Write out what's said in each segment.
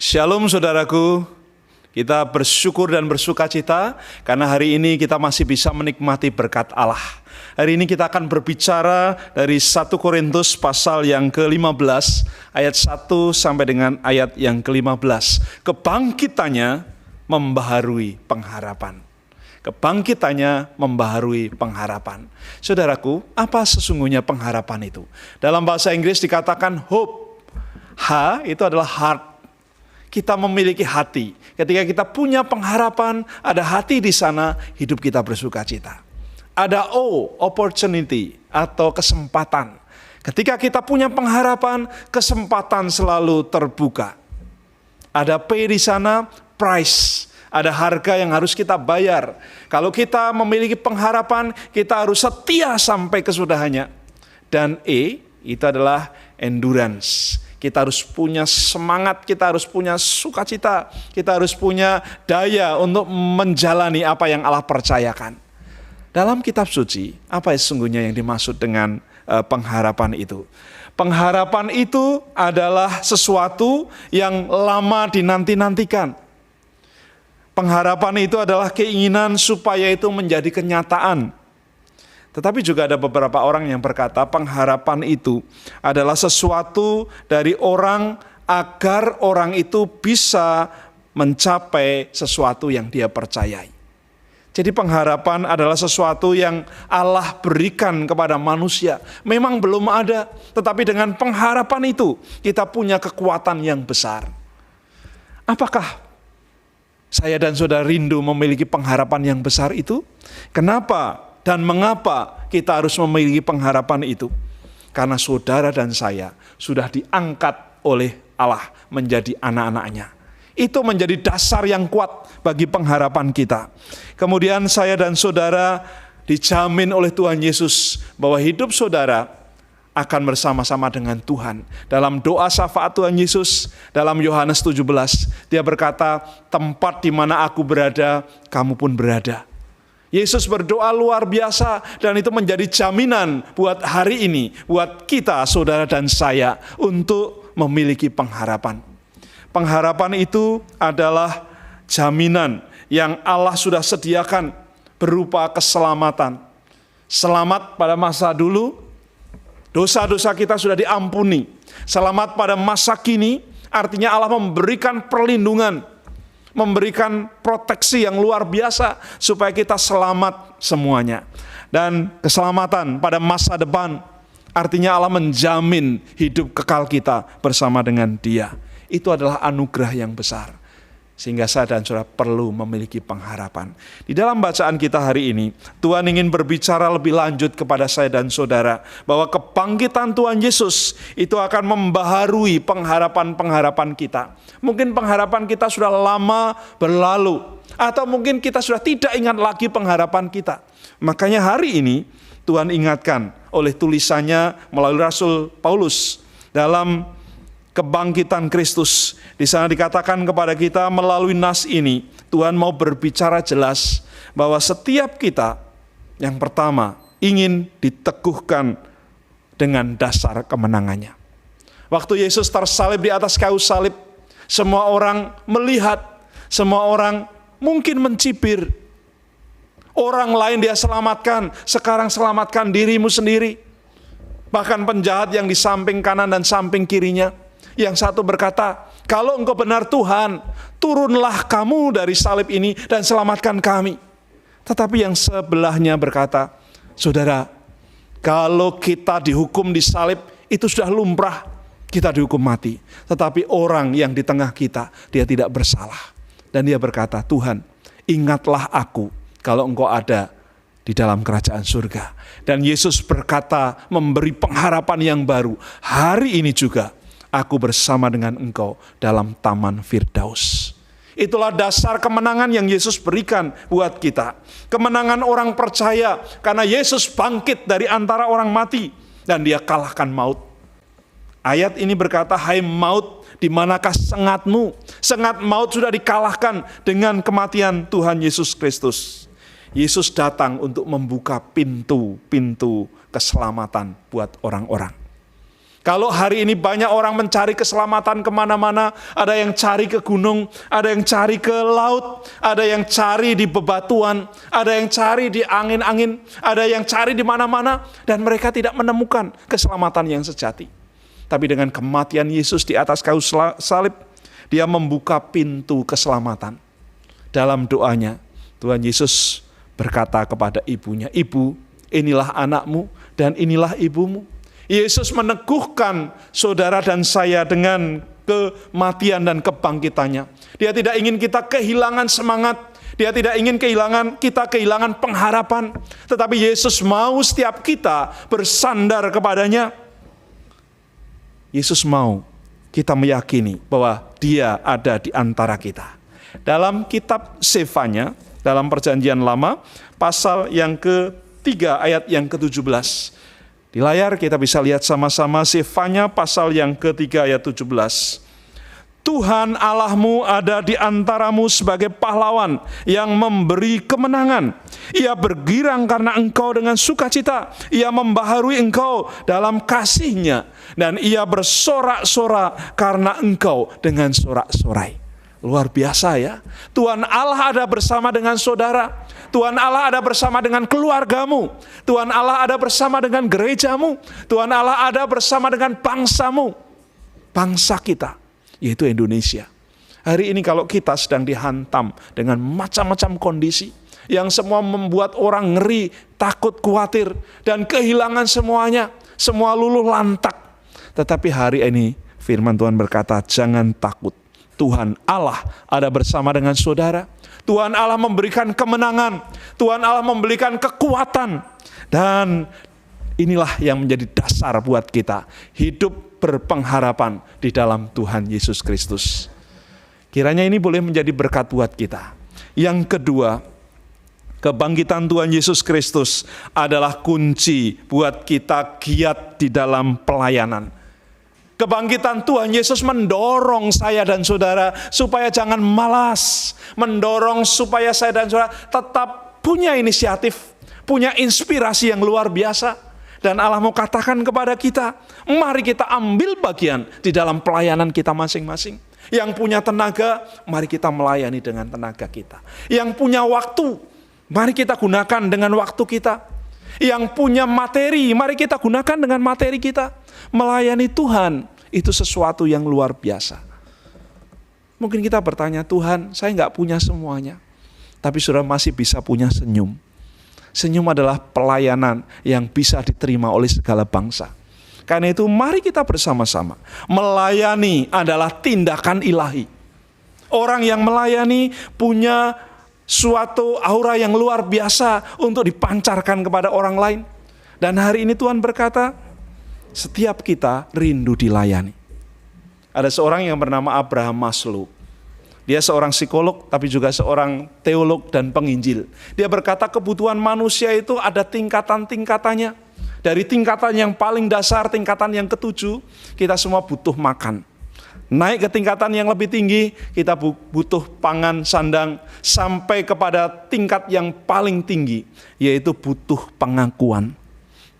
Shalom saudaraku, kita bersyukur dan bersuka cita karena hari ini kita masih bisa menikmati berkat Allah. Hari ini kita akan berbicara dari 1 Korintus pasal yang ke-15 ayat 1 sampai dengan ayat yang ke-15. Kebangkitannya membaharui pengharapan. Kebangkitannya membaharui pengharapan. Saudaraku, apa sesungguhnya pengharapan itu? Dalam bahasa Inggris dikatakan hope. H itu adalah heart. Kita memiliki hati. Ketika kita punya pengharapan, ada hati di sana, hidup kita bersuka cita. Ada O, opportunity atau kesempatan. Ketika kita punya pengharapan, kesempatan selalu terbuka. Ada P di sana, price. Ada harga yang harus kita bayar. Kalau kita memiliki pengharapan, kita harus setia sampai kesudahannya. Dan E, itu adalah endurance. Kita harus punya semangat, kita harus punya sukacita, kita harus punya daya untuk menjalani apa yang Allah percayakan. Dalam kitab suci, apa sesungguhnya yang dimaksud dengan pengharapan itu? Pengharapan itu adalah sesuatu yang lama dinanti-nantikan. Pengharapan itu adalah keinginan supaya itu menjadi kenyataan. Tetapi juga ada beberapa orang yang berkata pengharapan itu adalah sesuatu dari orang agar orang itu bisa mencapai sesuatu yang dia percayai. Jadi pengharapan adalah sesuatu yang Allah berikan kepada manusia. Memang belum ada, tetapi dengan pengharapan itu kita punya kekuatan yang besar. Apakah saya dan saudara rindu memiliki pengharapan yang besar itu? Kenapa? Dan mengapa kita harus memiliki pengharapan itu? Karena saudara dan saya sudah diangkat oleh Allah menjadi anak-anaknya. Itu menjadi dasar yang kuat bagi pengharapan kita. Kemudian saya dan saudara dijamin oleh Tuhan Yesus bahwa hidup saudara akan bersama-sama dengan Tuhan. Dalam doa syafaat Tuhan Yesus, dalam Yohanes 17, dia berkata, tempat di mana aku berada, kamu pun berada. Yesus berdoa luar biasa dan itu menjadi jaminan buat hari ini, buat kita, saudara dan saya, untuk memiliki pengharapan. Pengharapan itu adalah jaminan yang Allah sudah sediakan berupa keselamatan. Selamat pada masa dulu, dosa-dosa kita sudah diampuni. Selamat pada masa kini, artinya Allah memberikan perlindungan, memberikan proteksi yang luar biasa supaya kita selamat semuanya. Dan keselamatan pada masa depan artinya Allah menjamin hidup kekal kita bersama dengan Dia. Itu adalah anugerah yang besar. Sehingga saya dan saudara perlu memiliki pengharapan. Di dalam bacaan kita hari ini, Tuhan ingin berbicara lebih lanjut kepada saya dan saudara, bahwa kebangkitan Tuhan Yesus itu akan membaharui pengharapan-pengharapan kita. Mungkin pengharapan kita sudah lama berlalu, atau mungkin kita sudah tidak ingat lagi pengharapan kita. Makanya hari ini Tuhan ingatkan oleh tulisannya melalui Rasul Paulus dalam kebangkitan Kristus. Di sana dikatakan kepada kita melalui nas ini, Tuhan mau berbicara jelas bahwa setiap kita yang pertama ingin diteguhkan dengan dasar kemenangannya. Waktu Yesus tersalib di atas kayu salib, semua orang melihat, semua orang mungkin mencibir. Orang lain dia selamatkan, sekarang selamatkan dirimu sendiri. Bahkan penjahat yang di samping kanan dan samping kirinya, yang satu berkata, kalau engkau benar Tuhan, turunlah kamu dari salib ini dan selamatkan kami. Tetapi yang sebelahnya berkata, saudara, kalau kita dihukum di salib, itu sudah lumrah, kita dihukum mati. Tetapi orang yang di tengah kita, dia tidak bersalah. Dan dia berkata, Tuhan, ingatlah aku kalau engkau ada di dalam kerajaan surga. Dan Yesus berkata, memberi pengharapan yang baru. Hari ini juga, aku bersama dengan engkau dalam taman Firdaus. Itulah dasar kemenangan yang Yesus berikan buat kita. Kemenangan orang percaya karena Yesus bangkit dari antara orang mati dan dia kalahkan maut. Ayat ini berkata, hai maut, di manakah sengatmu? Sengat maut sudah dikalahkan dengan kematian Tuhan Yesus Kristus. Yesus datang untuk membuka pintu-pintu keselamatan buat orang-orang. Kalau hari ini banyak orang mencari keselamatan kemana-mana, ada yang cari ke gunung, ada yang cari ke laut, ada yang cari di bebatuan, ada yang cari di angin-angin, ada yang cari di mana-mana, dan mereka tidak menemukan keselamatan yang sejati. Tapi dengan kematian Yesus di atas kayu salib, dia membuka pintu keselamatan. Dalam doanya, Tuhan Yesus berkata kepada ibunya, "Ibu, inilah anakmu dan inilah ibumu." Yesus meneguhkan saudara dan saya dengan kematian dan kebangkitannya. Dia tidak ingin kita kehilangan semangat. Dia tidak ingin kita kehilangan pengharapan. Tetapi Yesus mau setiap kita bersandar kepadanya. Yesus mau kita meyakini bahwa dia ada di antara kita. Dalam kitab Sefanya, dalam perjanjian lama, pasal yang ke-3 ayat yang ke-17. Di layar kita bisa lihat sama-sama Sefanya pasal yang ke-3 ayat 17. Tuhan Allahmu ada di antaramu sebagai pahlawan yang memberi kemenangan. Ia bergirang karena engkau dengan sukacita. Ia membaharui engkau dalam kasih-Nya. Dan ia bersorak-sorak karena engkau dengan sorak-sorai. Luar biasa ya. Tuhan Allah ada bersama dengan saudara. Tuhan Allah ada bersama dengan keluargamu. Tuhan Allah ada bersama dengan gerejamu. Tuhan Allah ada bersama dengan bangsamu. Bangsa kita, yaitu Indonesia. Hari ini kalau kita sedang dihantam dengan macam-macam kondisi yang semua membuat orang ngeri, takut, khawatir, dan kehilangan semuanya. Semua luluh lantak. Tetapi hari ini firman Tuhan berkata, jangan takut. Tuhan Allah ada bersama dengan saudara. Tuhan Allah memberikan kemenangan. Tuhan Allah memberikan kekuatan. Dan inilah yang menjadi dasar buat kita hidup berpengharapan di dalam Tuhan Yesus Kristus. Kiranya ini boleh menjadi berkat buat kita. Yang kedua, kebangkitan Tuhan Yesus Kristus adalah kunci buat kita giat di dalam pelayanan. Kebangkitan Tuhan Yesus mendorong saya dan saudara supaya jangan malas. Mendorong supaya saya dan saudara tetap punya inisiatif, punya inspirasi yang luar biasa. Dan Allah mau katakan kepada kita, mari kita ambil bagian di dalam pelayanan kita masing-masing. Yang punya tenaga, mari kita melayani dengan tenaga kita. Yang punya waktu, mari kita gunakan dengan waktu kita. Yang punya materi, mari kita gunakan dengan materi kita. Melayani Tuhan, itu sesuatu yang luar biasa. Mungkin kita bertanya, Tuhan, saya nggak punya semuanya. Tapi saudara masih bisa punya senyum. Senyum adalah pelayanan yang bisa diterima oleh segala bangsa. Karena itu mari kita bersama-sama. Melayani adalah tindakan ilahi. Orang yang melayani punya suatu aura yang luar biasa untuk dipancarkan kepada orang lain. Dan hari ini Tuhan berkata, setiap kita rindu dilayani. Ada seorang yang bernama Abraham Maslow. Dia seorang psikolog tapi juga seorang teolog dan penginjil. Dia berkata kebutuhan manusia itu ada tingkatan-tingkatannya. Dari tingkatan yang paling dasar, tingkatan yang ke-7, kita semua butuh makan. Naik ke tingkatan yang lebih tinggi, kita butuh pangan, sandang, sampai kepada tingkat yang paling tinggi, yaitu butuh pengakuan.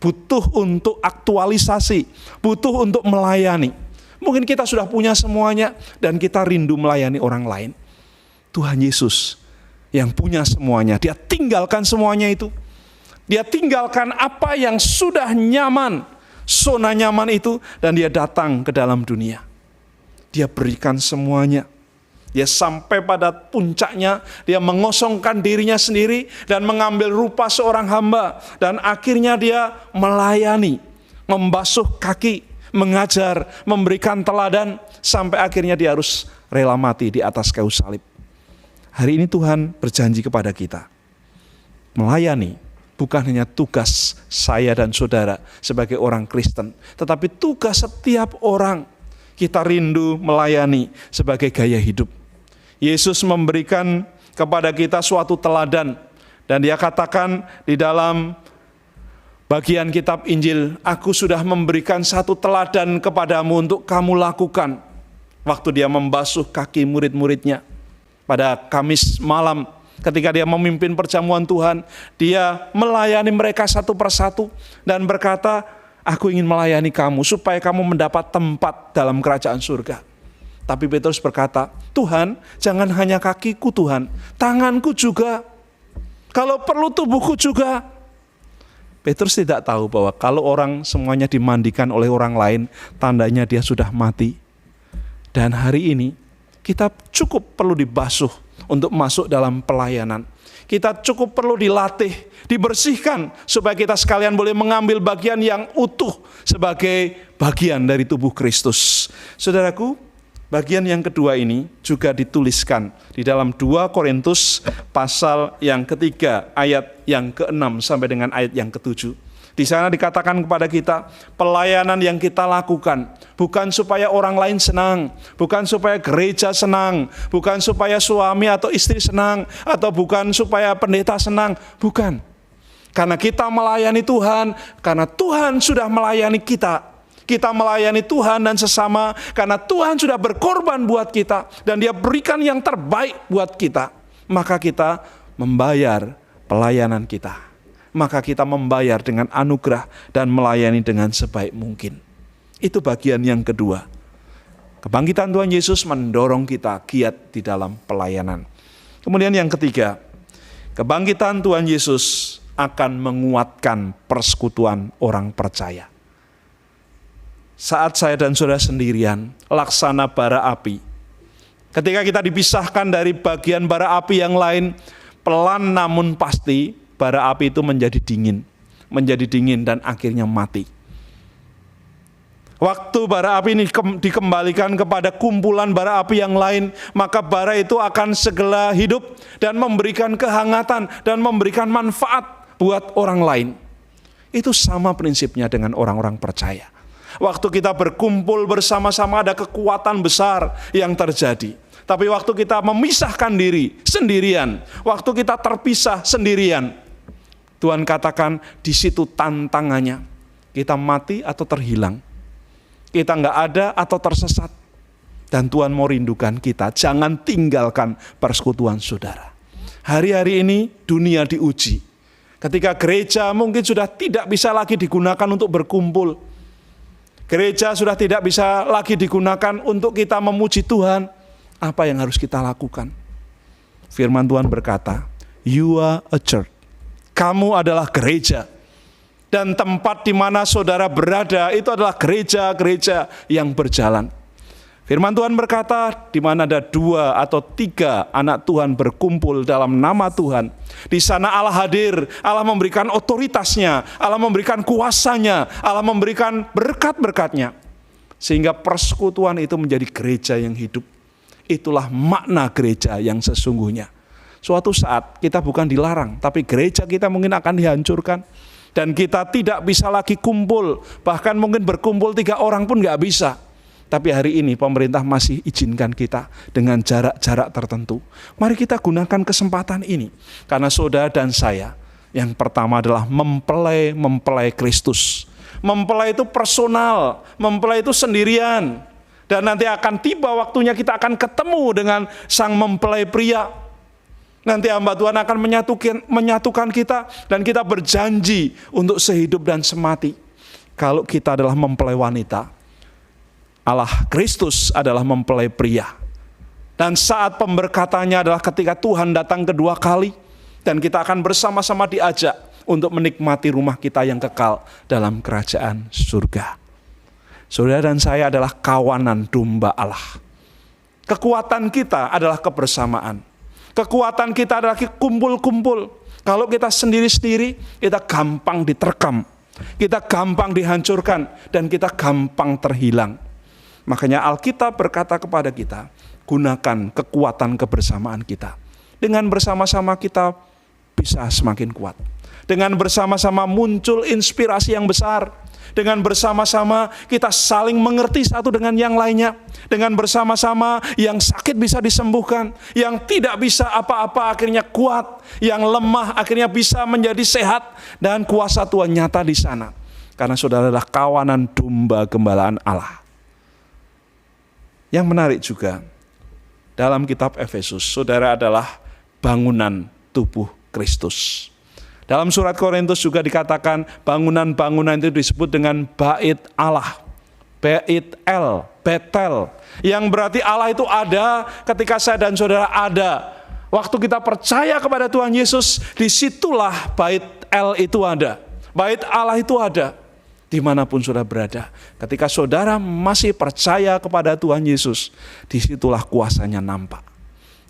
Butuh untuk aktualisasi, butuh untuk melayani. Mungkin kita sudah punya semuanya dan kita rindu melayani orang lain. Tuhan Yesus yang punya semuanya, dia tinggalkan semuanya itu. Dia tinggalkan apa yang sudah nyaman, zona nyaman itu, dan dia datang ke dalam dunia. Dia berikan semuanya. Dia sampai pada puncaknya, dia mengosongkan dirinya sendiri dan mengambil rupa seorang hamba. Dan akhirnya dia melayani, membasuh kaki, mengajar, memberikan teladan, sampai akhirnya dia harus rela mati di atas kayu salib. Hari ini Tuhan berjanji kepada kita, melayani bukan hanya tugas saya dan saudara sebagai orang Kristen, tetapi tugas setiap orang. Kita rindu melayani sebagai gaya hidup. Yesus memberikan kepada kita suatu teladan, dan dia katakan di dalam bagian kitab Injil, aku sudah memberikan satu teladan kepadamu untuk kamu lakukan. Waktu dia membasuh kaki murid-muridnya pada Kamis malam, ketika dia memimpin perjamuan Tuhan, dia melayani mereka satu persatu dan berkata, Aku ingin melayani kamu supaya kamu mendapat tempat dalam kerajaan surga. Tapi Petrus berkata, Tuhan, jangan hanya kakiku Tuhan, tanganku juga. Kalau perlu tubuhku juga. Petrus tidak tahu bahwa kalau orang semuanya dimandikan oleh orang lain, tandanya dia sudah mati. Dan hari ini kita cukup perlu dibasuh untuk masuk dalam pelayanan. Kita cukup perlu dilatih, dibersihkan supaya kita sekalian boleh mengambil bagian yang utuh sebagai bagian dari tubuh Kristus. Saudaraku, bagian yang kedua ini juga dituliskan di dalam 2 Korintus pasal yang ketiga, ayat yang ke-6 sampai dengan ayat yang ke-7. Di sana dikatakan kepada kita, pelayanan yang kita lakukan bukan supaya orang lain senang, bukan supaya gereja senang, bukan supaya suami atau istri senang, atau bukan supaya pendeta senang, bukan. Karena kita melayani Tuhan, karena Tuhan sudah melayani kita. Kita melayani Tuhan dan sesama karena Tuhan sudah berkorban buat kita dan Dia berikan yang terbaik buat kita. Maka kita membayar pelayanan kita. Maka kita membayar dengan anugerah dan melayani dengan sebaik mungkin. Itu bagian yang kedua. Kebangkitan Tuhan Yesus mendorong kita giat di dalam pelayanan. Kemudian yang ketiga, kebangkitan Tuhan Yesus akan menguatkan persekutuan orang percaya. Saat saya dan saudara sendirian, laksana bara api. Ketika kita dipisahkan dari bagian bara api yang lain, pelan namun pasti, bara api itu menjadi dingin dan akhirnya mati. Waktu bara api ini dikembalikan kepada kumpulan bara api yang lain, maka bara itu akan segera hidup dan memberikan kehangatan dan memberikan manfaat buat orang lain. Itu sama prinsipnya dengan orang-orang percaya. Waktu kita berkumpul bersama-sama ada kekuatan besar yang terjadi. Tapi waktu kita memisahkan diri sendirian, waktu kita terpisah sendirian, Tuhan katakan di situ tantangannya. Kita mati atau terhilang. Kita nggak ada atau tersesat. Dan Tuhan mau rindukan kita. Jangan tinggalkan persekutuan saudara. Hari-hari ini dunia diuji. Ketika gereja mungkin sudah tidak bisa lagi digunakan untuk berkumpul. Gereja sudah tidak bisa lagi digunakan untuk kita memuji Tuhan. Apa yang harus kita lakukan? Firman Tuhan berkata, you are a church. Kamu adalah gereja. Dan tempat di mana saudara berada itu adalah gereja-gereja yang berjalan. Firman Tuhan berkata, di mana ada 2 atau 3 anak Tuhan berkumpul dalam nama Tuhan, di sana Allah hadir, Allah memberikan otoritasnya, Allah memberikan kuasanya, Allah memberikan berkat-berkatnya. Sehingga persekutuan itu menjadi gereja yang hidup. Itulah makna gereja yang sesungguhnya. Suatu saat kita bukan dilarang, tapi gereja kita mungkin akan dihancurkan. Dan kita tidak bisa lagi kumpul, bahkan mungkin berkumpul 3 orang pun gak bisa. Tapi hari ini pemerintah masih izinkan kita dengan jarak-jarak tertentu. Mari kita gunakan kesempatan ini. Karena saudara dan saya, yang pertama adalah mempelai Kristus. Mempelai itu personal, mempelai itu sendirian. Dan nanti akan tiba waktunya kita akan ketemu dengan sang mempelai pria. Nanti hamba Tuhan akan menyatukan kita dan kita berjanji untuk sehidup dan semati. Kalau kita adalah mempelai wanita, Allah Kristus adalah mempelai pria. Dan saat pemberkatannya adalah ketika Tuhan datang kedua kali dan kita akan bersama-sama diajak untuk menikmati rumah kita yang kekal dalam kerajaan surga. Saudara dan saya adalah kawanan domba Allah. Kekuatan kita adalah kebersamaan. Kekuatan kita adalah kumpul-kumpul. Kalau kita sendiri-sendiri, kita gampang diterkam. Kita gampang dihancurkan. Dan kita gampang terhilang. Makanya Alkitab berkata kepada kita, gunakan kekuatan kebersamaan kita. Dengan bersama-sama kita bisa semakin kuat. Dengan bersama-sama muncul inspirasi yang besar. Dengan bersama-sama kita saling mengerti satu dengan yang lainnya. Dengan bersama-sama yang sakit bisa disembuhkan. Yang tidak bisa apa-apa akhirnya kuat. Yang lemah akhirnya bisa menjadi sehat. Dan kuasa Tuhan nyata di sana. Karena saudara adalah kawanan domba gembalaan Allah. Yang menarik juga, dalam kitab Efesus, saudara adalah bangunan tubuh Kristus. Dalam surat Korintus juga dikatakan bangunan-bangunan itu disebut dengan bait Allah. Bait El, Betel. Yang berarti Allah itu ada ketika saya dan saudara ada. Waktu kita percaya kepada Tuhan Yesus, disitulah bait El itu ada. Bait Allah itu ada. Dimanapun saudara berada. Ketika saudara masih percaya kepada Tuhan Yesus, disitulah kuasanya nampak.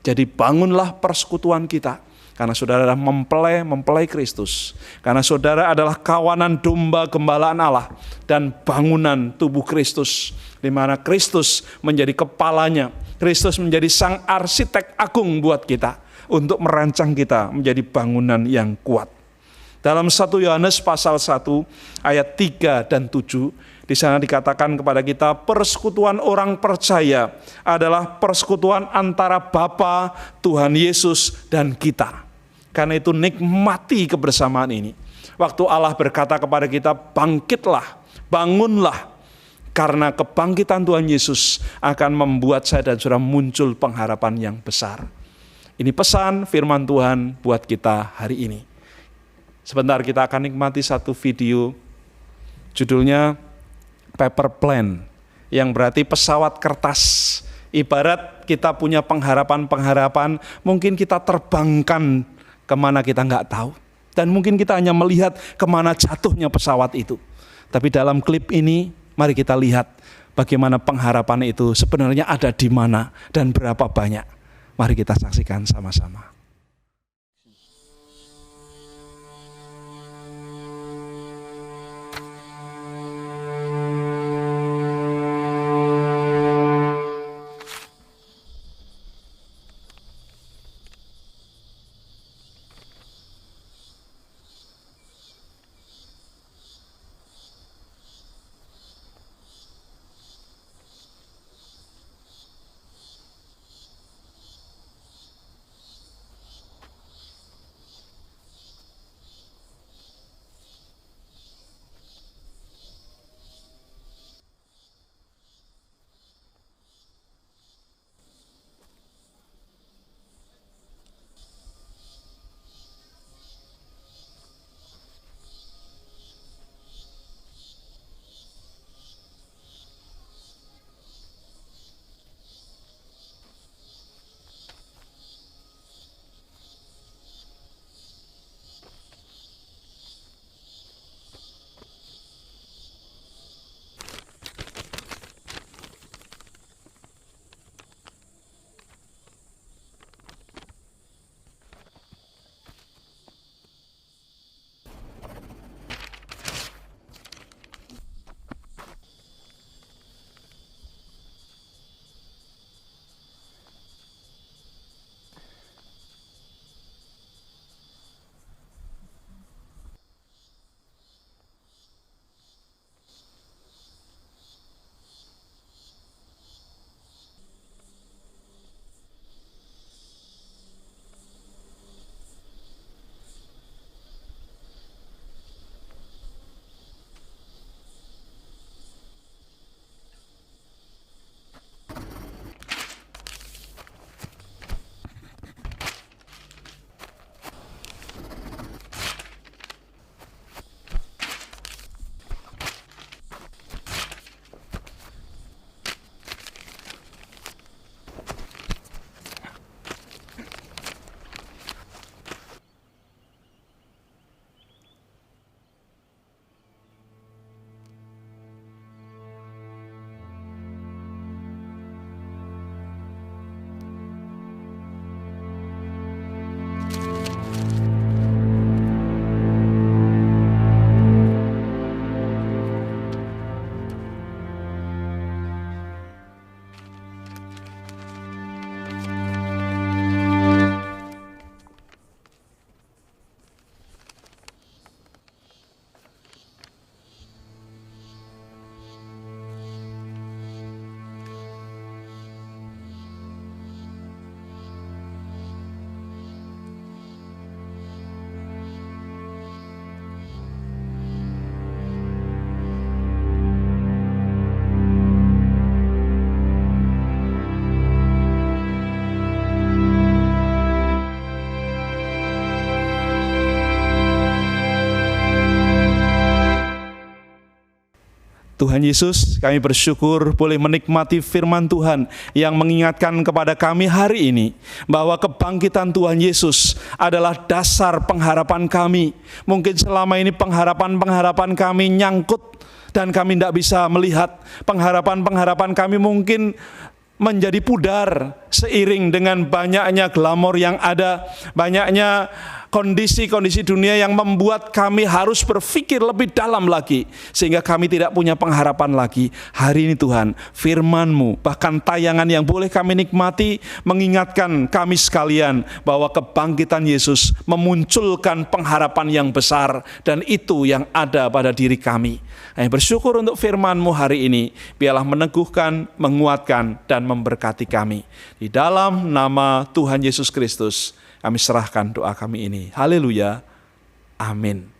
Jadi bangunlah persekutuan kita. Karena saudara adalah mempelai Kristus. Karena saudara adalah kawanan domba gembalaan Allah. Dan bangunan tubuh Kristus. Di mana Kristus menjadi kepalanya. Kristus menjadi sang arsitek agung buat kita. Untuk merancang kita menjadi bangunan yang kuat. Dalam 1 Yohanes pasal 1 ayat 3 dan 7, di sana dikatakan kepada kita persekutuan orang percaya adalah persekutuan antara Bapa, Tuhan Yesus dan kita. Karena itu nikmati kebersamaan ini. Waktu Allah berkata kepada kita, bangkitlah, bangunlah. Karena kebangkitan Tuhan Yesus akan membuat saya dan saudara muncul pengharapan yang besar. Ini pesan firman Tuhan buat kita hari ini. Sebentar kita akan nikmati satu video, judulnya Paper Plane, yang berarti pesawat kertas. Ibarat kita punya pengharapan-pengharapan, mungkin kita terbangkan kemana kita nggak tahu. Dan mungkin kita hanya melihat kemana jatuhnya pesawat itu. Tapi dalam klip ini, mari kita lihat bagaimana pengharapan itu sebenarnya ada di mana dan berapa banyak. Mari kita saksikan sama-sama. Tuhan Yesus, kami bersyukur boleh menikmati firman Tuhan yang mengingatkan kepada kami hari ini bahwa kebangkitan Tuhan Yesus adalah dasar pengharapan kami. Mungkin selama ini pengharapan-pengharapan kami nyangkut dan kami tidak bisa melihat. Pengharapan-pengharapan kami mungkin menjadi pudar seiring dengan banyaknya glamor yang ada, banyaknya kondisi-kondisi dunia yang membuat kami harus berpikir lebih dalam lagi, sehingga kami tidak punya pengharapan lagi. Hari ini Tuhan, firman-Mu, bahkan tayangan yang boleh kami nikmati, mengingatkan kami sekalian bahwa kebangkitan Yesus memunculkan pengharapan yang besar, dan itu yang ada pada diri kami. Kami bersyukur untuk firman-Mu hari ini, biarlah meneguhkan, menguatkan, dan memberkati kami. Di dalam nama Tuhan Yesus Kristus, kami serahkan doa kami ini. Haleluya. Amin.